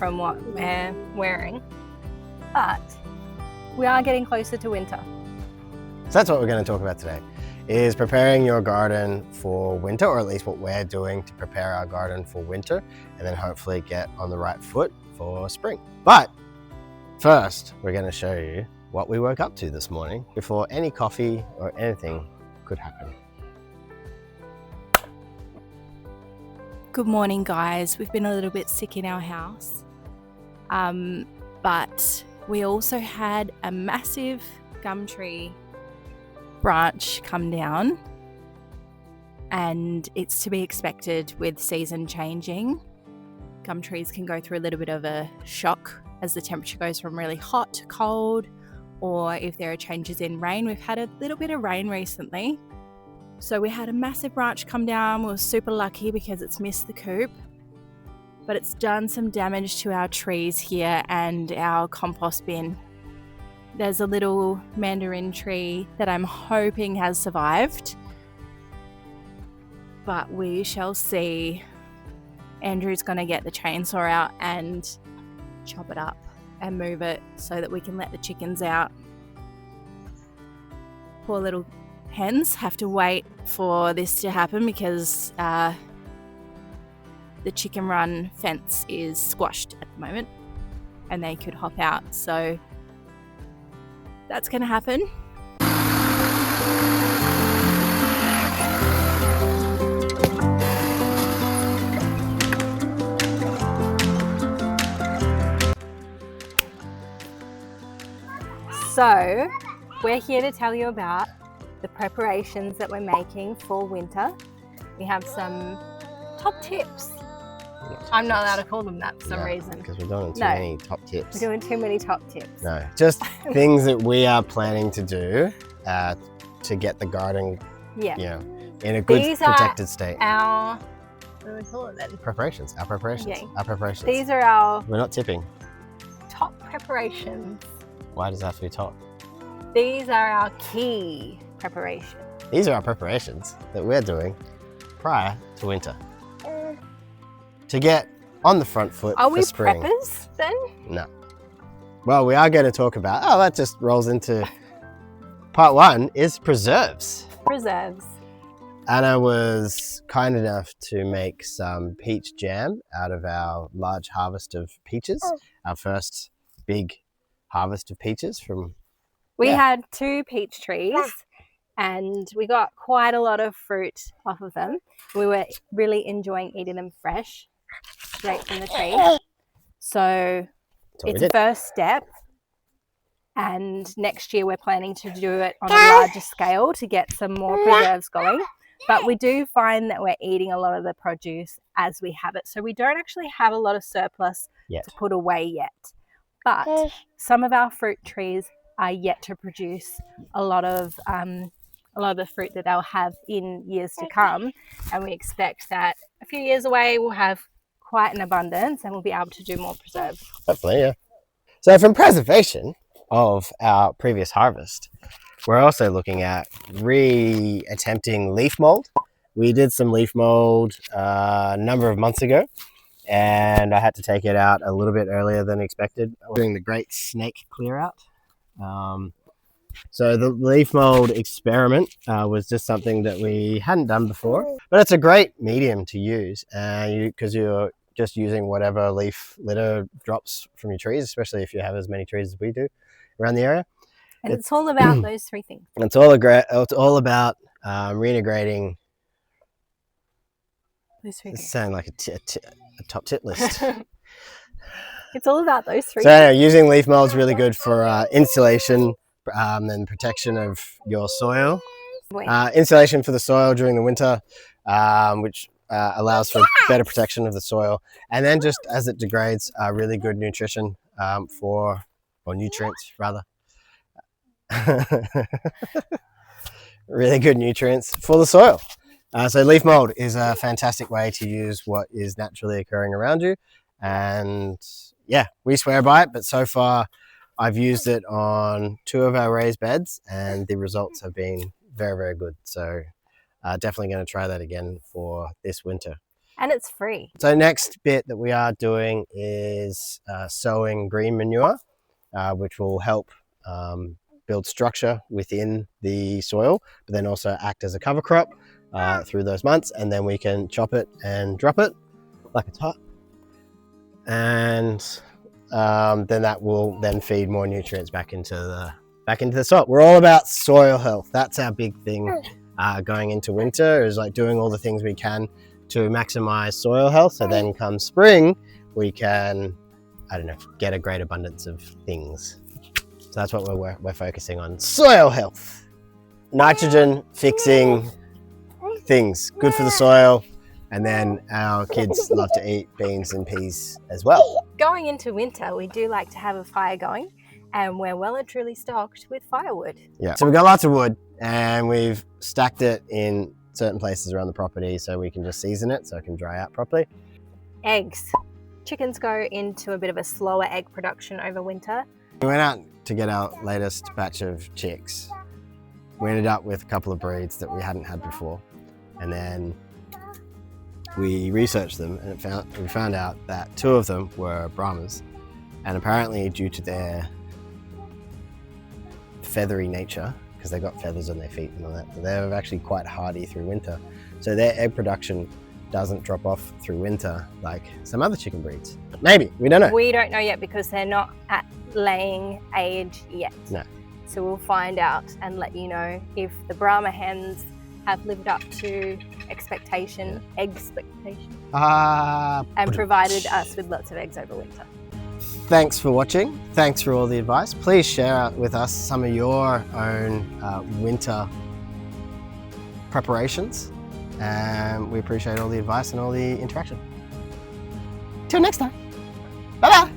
from what we're wearing, but we are getting closer to winter. So that's what we're going to talk about today, is preparing your garden for winter, or at least what we're doing to prepare our garden for winter, and then hopefully get on the right foot for spring. But first, we're going to show you what we woke up to this morning before any coffee or anything could happen. Good morning, guys. We've been a little bit sick in our house, but we also had a massive gum tree branch come down, and it's to be expected with season changing. Gum trees can go through a little bit of a shock as the temperature goes from really hot to cold, or if there are changes in rain. We've had a little bit of rain recently. So we had a massive branch come down. We were super lucky because it's missed the coop, but it's done some damage to our trees here and our compost bin. There's a little mandarin tree that I'm hoping has survived, but we shall see. Andrew's going to get the chainsaw out and chop it up and move it so that we can let the chickens out. Poor little hens have to wait for this to happen because the chicken run fence is squashed at the moment and they could hop out, so that's going to happen. So we're here to tell you about the preparations that we're making for winter. We have some top tips. I'm not allowed to call them that for some reason. Because we're doing too many top tips. We're doing too many top tips. No, just things that we are planning to do to get the garden in a good protected state. Our, what do we call it then? Preparations. Our preparations. Yeah. Our preparations. These are our... We're not tipping. Top preparations. Why does it have to be top? These are our key preparations. These are our preparations that we're doing prior to winter. To get on the front foot for spring. Are we preppers then? No. Well, we are going to talk about, that just rolls into part one, is preserves. Preserves. Anna was kind enough to make some peach jam out of our large harvest of peaches. Our first big harvest of peaches from... We had 2 peach trees and we got quite a lot of fruit off of them. We were really enjoying eating them fresh, straight from the tree. So it's a first step, and next year we're planning to do it on a larger scale to get some more preserves going. But we do find that we're eating a lot of the produce as we have it. So we don't actually have a lot of surplus to put away yet. But some of our fruit trees are yet to produce a lot of the fruit that they'll have in years to come, and we expect that a few years away we'll have quite an abundance and we'll be able to do more preserves. Hopefully, yeah. So from preservation of our previous harvest, we're also looking at attempting leaf mould. We did some leaf mould a number of months ago, and I had to take it out a little bit earlier than expected. We're doing the great snake clear out. So the leaf mold experiment was just something that we hadn't done before, but it's a great medium to use because you're just using whatever leaf litter drops from your trees, especially if you have as many trees as we do around the area. And it's all about those 3 things. It's all about reintegrating. Those 3 things. It's sounding like a top tip list. It's all about those 3 So anyway, using leaf mold is really good for insulation and protection of your soil. Insulation for the soil during the winter, which allows for better protection of the soil. And then just as it degrades, really good nutrition or nutrients rather. Really good nutrients for the soil. So leaf mold is a fantastic way to use what is naturally occurring around you. And yeah, we swear by it, but so far I've used it on 2 of our raised beds and the results have been very, very good. So definitely going to try that again for this winter. And it's free. So next bit that we are doing is sowing green manure, which will help build structure within the soil, but then also act as a cover crop through those months, and then we can chop it and drop it like it's hot, and then that will then feed more nutrients back into the soil. We're all about soil health. That's our big thing going into winter, is like doing all the things we can to maximize soil health, so then come spring we can, I don't know, get a great abundance of things. So that's what we're focusing on: soil health, nitrogen fixing things, good for the soil. And then our kids love to eat beans and peas as well. Going into winter, we do like to have a fire going, and we're well and truly stocked with firewood. Yeah, so we've got lots of wood, and we've stacked it in certain places around the property so we can just season it so it can dry out properly. Eggs. Chickens go into a bit of a slower egg production over winter. We went out to get our latest batch of chicks. We ended up with a couple of breeds that we hadn't had before, and then we researched them, and we found out that 2 of them were Brahmas, and apparently due to their feathery nature, because they got feathers on their feet and all that, they're actually quite hardy through winter. So their egg production doesn't drop off through winter like some other chicken breeds. Maybe, we don't know. We don't know yet because they're not at laying age yet. No. So we'll find out and let you know if the Brahma hens have lived up to expectation, and provided us with lots of eggs over winter. Thanks for watching. Thanks for all the advice. Please share with us some of your own winter preparations, and we appreciate all the advice and all the interaction. Till next time. Bye-bye.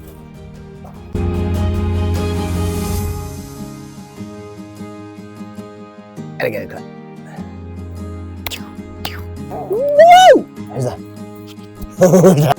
Gotta get it cut. Woo! Who's that?